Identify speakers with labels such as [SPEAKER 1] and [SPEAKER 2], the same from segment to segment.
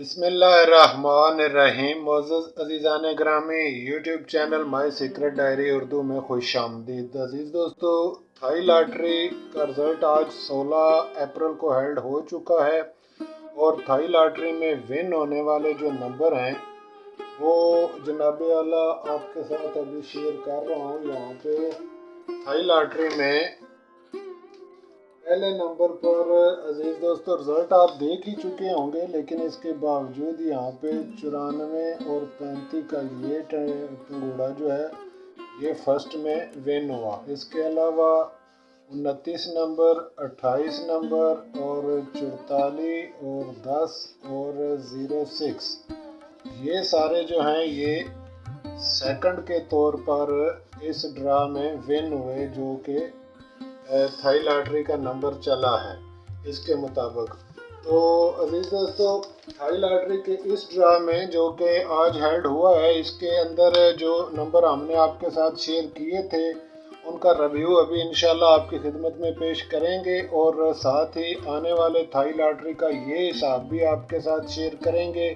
[SPEAKER 1] बिस्मिल्लाहिर्रहमानिर्रहीम। मोअज़्ज़ज़ अज़ीज़ान ग्रामी, YouTube channel my secret diary Urdu में खुश आमदीद। अज़ीज़ दोस्तों, थाई लॉटरी का रिज़ल्ट आज 16 अप्रैल को हेल्ड हो चुका है और थाई लॉटरी में विन होने वाले जो नंबर हैं वो जनाब आला आपके साथ अभी शेयर कर रहा हूँ। यहाँ पे थाई लॉटरी में पहले नंबर पर अजीज दोस्तों रिजल्ट आप देख ही चुके होंगे, लेकिन इसके बावजूद यहाँ पे 94 और 35 का ये पंगूड़ा जो है ये फर्स्ट में विन हुआ। इसके अलावा 29 नंबर, 28 नंबर और 44 और 10 और 06 ये सारे जो हैं ये सेकंड के तौर पर इस ड्रा में विन हुए, जो कि थाई लॉटरी का नंबर चला है इसके मुताबिक। तो अजीज दोस्तों, थाई लॉटरी के इस ड्रा में जो कि आज हेल्ड हुआ है, इसके अंदर जो नंबर हमने आपके साथ शेयर किए थे उनका रिव्यू अभी इंशाल्लाह आपकी खिदमत में पेश करेंगे और साथ ही आने वाले थाई लॉटरी का ये हिसाब भी आपके साथ शेयर करेंगे,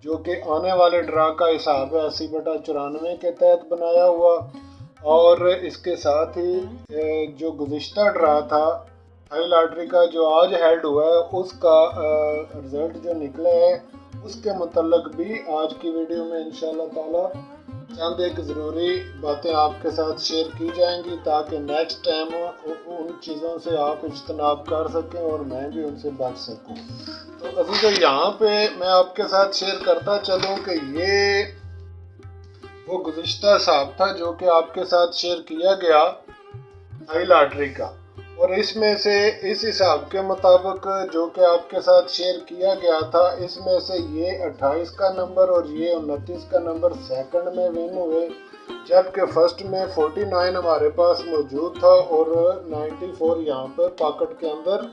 [SPEAKER 1] जो कि आने वाले ड्रा का हिसाब है 80/94 के तहत बनाया हुआ। और इसके साथ ही जो गुज़िश्ता ड्रा था थाई लॉटरी का जो आज हेल्ड हुआ है उसका रिज़ल्ट जो निकला है उसके मुतल्लिक भी आज की वीडियो में इंशाल्लाह ताला चंद एक ज़रूरी बातें आपके साथ शेयर की जाएंगी, ताकि नेक्स्ट टाइम उन चीज़ों से आप इज्तनाब कर सकें और मैं भी उनसे बच सकूं। तो अभी तो यहाँ पे मैं आपके साथ शेयर करता चलूँ कि ये वो गुज़िश्ता हिसाब था जो कि आपके साथ शेयर किया गया थाई लॉटरी का, और इसमें से इस हिसाब के मुताबिक जो कि आपके साथ शेयर किया गया था, इसमें से ये 28 का नंबर और ये 29 का नंबर सेकंड में विन हुए, जबकि फर्स्ट में 49 हमारे पास मौजूद था और 94 यहाँ पर पॉकेट के अंदर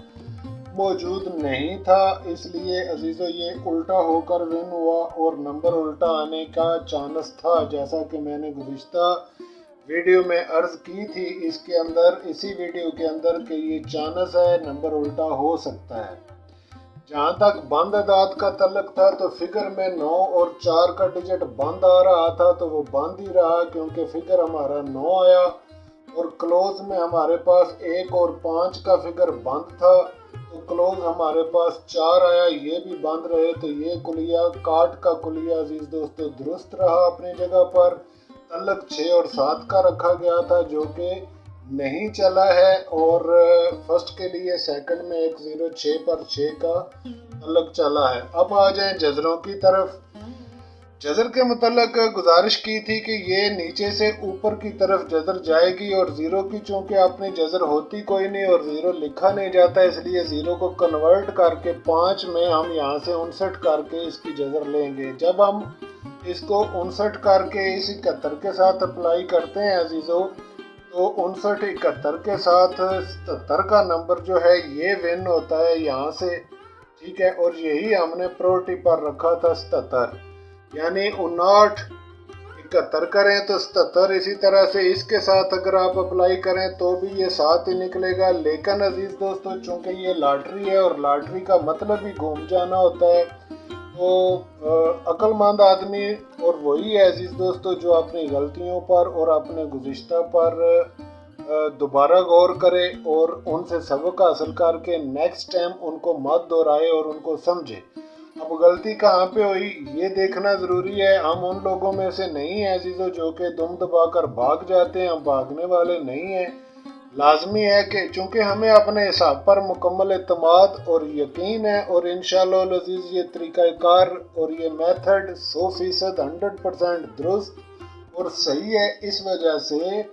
[SPEAKER 1] मौजूद नहीं था। इसलिए अजीज़ों ये उल्टा होकर विन हुआ और नंबर उल्टा आने का चांस था, जैसा कि मैंने गुज़िश्ता वीडियो में अर्ज़ की थी इसके अंदर, इसी वीडियो के अंदर कि ये चांस है नंबर उल्टा हो सकता है। जहाँ तक बंद अदाद का तल्लक था तो फिगर में 9 और 4 का डिजिट बंद आ रहा था, तो वो बंद ही रहा क्योंकि फिगर हमारा 9 आया, और क्लोज में हमारे पास 1 और 5 का फिगर बंद था, तो क्लोज हमारे पास 4 आया, ये भी बंद रहे। तो ये कुलिया काट का कुलिया अजीज दोस्तों दुरुस्त रहा अपनी जगह पर। तल्लक 6 और 7 का रखा गया था जो कि नहीं चला है, और फर्स्ट के लिए सेकंड में 106 पर 6 का तल्लक चला है। अब आ जाएं जजरों की तरफ। जजर के मुतल्लक गुजारिश की थी कि ये नीचे से ऊपर की तरफ जजर जाएगी, और ज़ीरो की चूँकि अपनी जजर होती कोई नहीं और ज़ीरो लिखा नहीं जाता, इसलिए ज़ीरो को कन्वर्ट करके 5 में हम यहाँ से 59 करके इसकी जजर लेंगे। जब हम इसको 59 करके इस 71 के साथ अप्लाई करते हैं अजीज़ों, तो 59 71 के साथ 77 का नंबर जो है ये विन होता है यहाँ से, ठीक है। और यही हमने प्रोटी पर रखा था 77, यानी 59 71 करें तो 77। इसी तरह से इसके साथ अगर आप अप्लाई करें तो भी ये 7 ही निकलेगा। लेकिन अजीज दोस्तों चूंकि ये लॉटरी है और लॉटरी का मतलब ही घूम जाना होता है, तो अक्लमंद आदमी और वही है अजीज दोस्तों जो अपनी गलतियों पर और अपने गुज़िश्ता पर दोबारा गौर करे और उनसे सबक हासिल करके नेक्स्ट टाइम उनको मत दोहराए और उनको समझे। अब गलती कहाँ पे हुई ये देखना ज़रूरी है। हम उन लोगों में से नहीं हैं अजीज़ों जो कि दुम दबाकर भाग जाते हैं, हम भागने वाले नहीं हैं। लाजमी है कि चूँकि हमें अपने हिसाब पर मुकम्मल एतमाद और यकीन है, और इंशाअल्लाह अज़ीज़ ये तरीक़ाकार और ये मेथड 100% 100% दुरुस्त और सही है। इस वजह से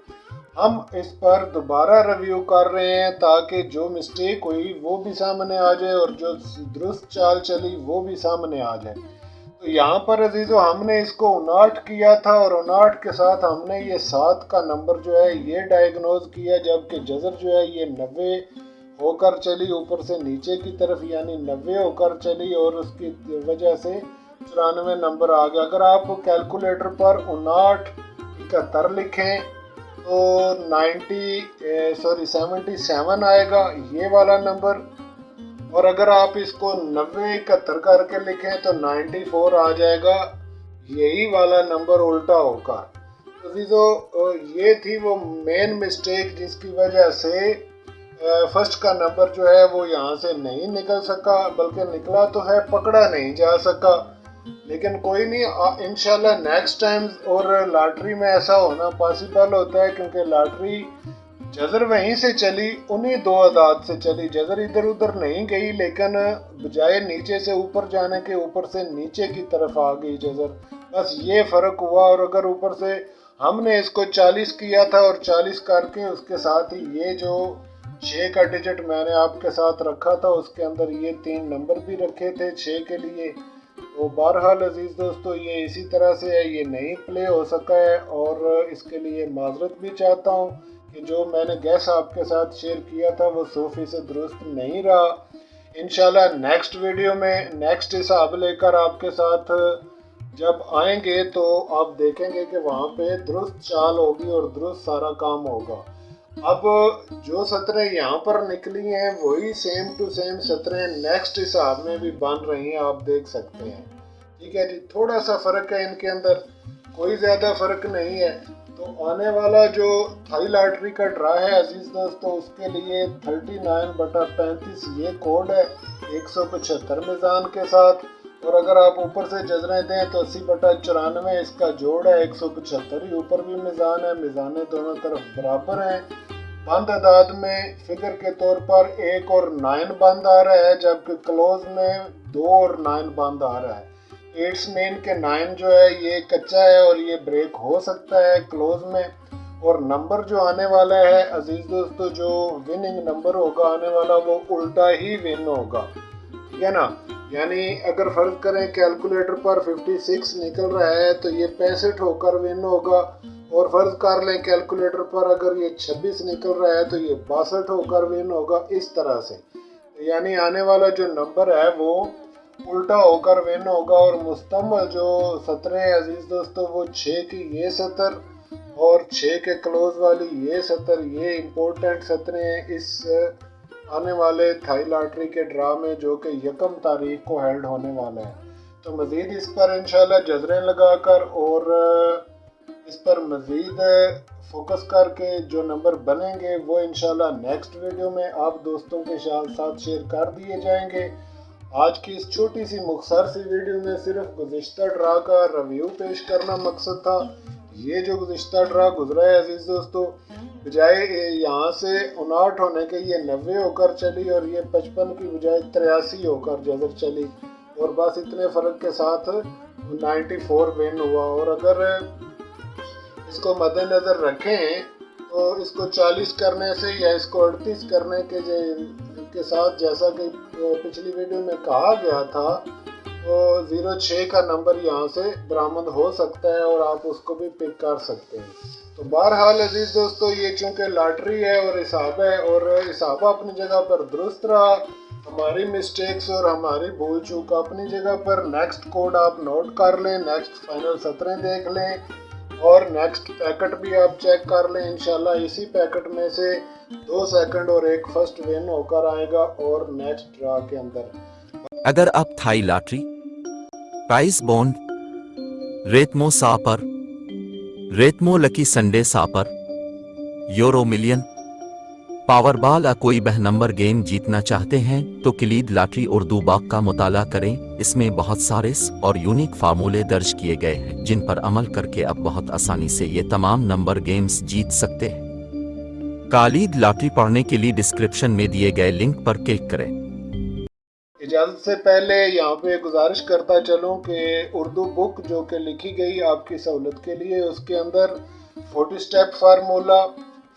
[SPEAKER 1] हम इस पर दोबारा रिव्यू कर रहे हैं ताकि जो मिस्टेक हुई वो भी सामने आ जाए और जो दुरुस्त चाल चली वो भी सामने आ जाए। तो यहाँ पर अजीज़ों हमने इसको 59 किया था और 59 के साथ हमने ये 7 का नंबर जो है ये डायग्नोज किया, जबकि जजर जो है ये 90 होकर चली ऊपर से नीचे की तरफ, यानी 90 होकर चली और उसकी वजह से 94 नंबर आ गया। अगर आप कैलकुलेटर पर 59 71 लिखें तो 77 आएगा ये वाला नंबर, और अगर आप इसको 90-71 करके लिखें तो 94 आ जाएगा, यही वाला नंबर उल्टा होकर। तो अजीजों, ये थी वो मेन मिस्टेक जिसकी वजह से फर्स्ट का नंबर जो है वो यहाँ से नहीं निकल सका, बल्कि निकला तो है, पकड़ा नहीं जा सका। लेकिन कोई नहीं, इंशाल्लाह नेक्स्ट टाइम। और लॉटरी में ऐसा होना पॉसिबल होता है क्योंकि लॉटरी जजर वहीं से चली, उन्हीं दो अदाद से चली, जजर इधर उधर नहीं गई, लेकिन बजाय नीचे से ऊपर जाने के ऊपर से नीचे की तरफ आ गई जजर, बस ये फ़र्क हुआ। और अगर ऊपर से हमने इसको 40 किया था और 40 करके उसके साथ ही ये जो 6 का डिजिट मैंने आपके साथ रखा था उसके अंदर ये 3 नंबर भी रखे थे 6 के लिए। तो बहरहाल अजीज़ दोस्तों, ये इसी तरह से है, ये नहीं प्ले हो सका है और इसके लिए माजरत भी चाहता हूँ कि जो मैंने गैस आपके साथ शेयर किया था वो 100% दुरुस्त नहीं रहा। इंशाल्लाह नेक्स्ट वीडियो में नेक्स्ट हिसाब लेकर आपके साथ जब आएंगे तो आप देखेंगे कि वहाँ पे दुरुस्त चाल होगी और दुरुस्त सारा काम होगा। अब जो सतरें यहाँ पर निकली हैं वही सेम टू सेम सतरें नेक्स्ट हिसाब में भी बन रही हैं, आप देख सकते हैं। ठीक है जी, थोड़ा सा फ़र्क है इनके अंदर, कोई ज़्यादा फ़र्क नहीं है। तो आने वाला जो थाई लॉटरी का ड्रा है अजीज़ दोस्तों, उसके लिए 39/35 ये कोड है 175 मीज़ान के साथ। और अगर आप ऊपर से जजरें दें तो 80/94 इसका जोड़ है, 175 ही ऊपर भी मीज़ान है, मीज़ानें दोनों तरफ बराबर हैं। बंद अदाद में फिगर के तौर पर 1 और 9 बंद आ रहा है, जबकि क्लोज में 2 और 9 बंद आ रहा है। एट्स मेन के 9 जो है ये कच्चा है और ये ब्रेक हो सकता है क्लोज में। और नंबर जो आने वाला है अजीज दोस्तों, जो विनिंग नंबर होगा आने वाला वो उल्टा ही विन होगा, ठीक है ना। यानी अगर फर्ज करें कैलकुलेटर पर 56 निकल रहा है तो ये 65 होकर विन होगा, और फर्ज कर लें कैलकुलेटर पर अगर ये 26 निकल रहा है तो ये 62 होकर विन होगा, इस तरह से। यानी आने वाला जो नंबर है वो उल्टा होकर विन होगा। और मुस्तमल जो सतरें हैं अजीज दोस्तों, वो 6 की ये सतर और 6 के क्लोज वाली ये सतर, ये इम्पोर्टेंट सतरें हैं इस आने वाले थाई लॉटरी के ड्रा में, जो कि 1 तारीख को हेल्ड होने वाला है। तो मज़ीद इस पर इंशाल्लाह जजरें लगाकर और इस पर मज़ीद फोकस करके जो नंबर बनेंगे वो इंशाल्लाह नेक्स्ट वीडियो में आप दोस्तों के साथ शेयर कर दिए जाएंगे। आज की इस छोटी सी मुख्तसर सी वीडियो में सिर्फ गुज़िश्ता ड्रा का रिव्यू पेश करना मकसद था। ये जो गुज़िश्ता ड्रा गुजरा है अजीज़ दोस्तों, बजाय यहाँ से 59 होने के ये 90 होकर चली और ये 55 की बजाय 83 होकर जजर चली, और बस इतने फ़र्क के साथ 94 विन हुआ। और अगर इसको मद्देनज़र रखें तो इसको 40 करने से या इसको 38 करने के साथ, जैसा कि पिछली वीडियो में कहा गया था, तो 06 का नंबर यहाँ से बरामद हो सकता है और आप उसको भी पिक कर सकते हैं। तो बहरहाल अजीज़ दोस्तों, ये चूँकि लॉटरी है और हिसाब है, और हिसाब अपनी जगह पर दुरुस्त रहा, हमारी मिस्टेक्स और हमारी भूल चूक अपनी जगह पर। नेक्स्ट कोड आप नोट कर लें, नेक्स्ट फाइनल सतरें देख लें और नेक्स्ट पैकेट भी आप चेक कर लें। इंशाल्लाह इसी पैकेट में से 2 सेकंड और 1 फर्स्ट विन होकर आएगा और नेक्स्ट ड्रा के अंदर।
[SPEAKER 2] अगर आप थाई लॉटरी, प्राइस बॉन्ड, रेतमो सापर, रेतमो lucky Sunday super, Euro million, Powerball या कोई बह नंबर गेम जीतना चाहते हैं तो किलीद लॉटरी उर्दू बाग का मुताला करें। इसमें बहुत सारे और यूनिक फार्मूले दर्ज किए गए हैं जिन पर अमल करके आप बहुत आसानी से ये तमाम नंबर गेम्स जीत सकते हैं। कालीद लॉटरी पढ़ने के लिए डिस्क्रिप्शन में दिए गए लिंक पर क्लिक करें।
[SPEAKER 1] इजाज़त से पहले यहाँ पे गुजारिश करता चलूँ कि उर्दू बुक जो कि लिखी गई आपकी सहूलत के लिए, उसके अंदर 40 step formula,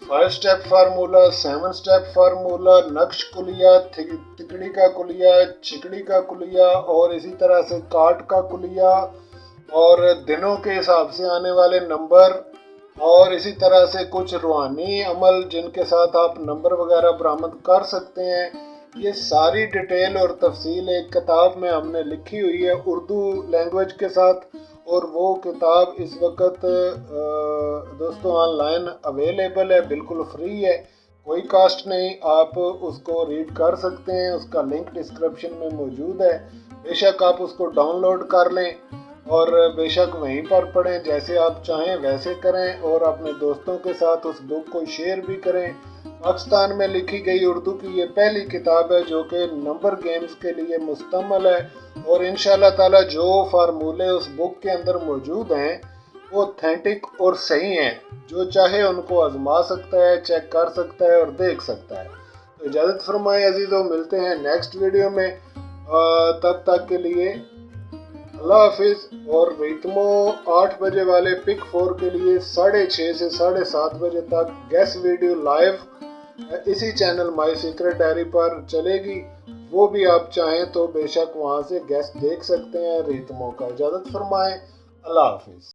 [SPEAKER 1] 5 step formula, 7 step formula, नक्श कुलिया, तिकड़ी का कुलिया, छिकड़ी का कुलिया और इसी तरह से काट का कुलिया और दिनों के हिसाब से आने वाले नंबर, और इसी तरह से कुछ रूहानी अमल जिनके साथ आप नंबर वगैरह बरामद कर सकते हैं, ये सारी डिटेल और तफसील एक किताब में हमने लिखी हुई है उर्दू लैंग्वेज के साथ। और वो किताब इस वक्त दोस्तों ऑनलाइन अवेलेबल है, बिल्कुल फ्री है। कोई कास्ट नहीं, आप उसको रीड कर सकते हैं, उसका लिंक डिस्क्रिप्शन में मौजूद है। बेशक आप उसको डाउनलोड कर लें और बेशक वहीं पर पढ़ें, जैसे आप चाहें वैसे करें और अपने दोस्तों के साथ उस बुक को शेयर भी करें। पाकिस्तान में लिखी गई उर्दू की ये पहली किताब है जो कि नंबर गेम्स के लिए मुस्तमल है, और इंशाल्लाह ताला जो फार्मूले उस बुक के अंदर मौजूद हैं वो ऑथेंटिक और सही हैं। जो चाहे उनको आजमा सकता है, चेक कर सकता है और देख सकता है। तो इजाज़त फरमाएं अजीज़ों, मिलते हैं नेक्स्ट वीडियो में। तब तक के लिए अल्लाह हाफिज़। और रितमो 8 बजे वाले पिक 4 के लिए 6:30 से 7:30 बजे तक गेस्ट वीडियो लाइव इसी चैनल माई सीक्रेट डायरी पर चलेगी। वो भी आप चाहें तो बेशक वहाँ से गेस्ट देख सकते हैं रितमो का। इजाज़त फरमाएं, अल्लाह हाफिज़।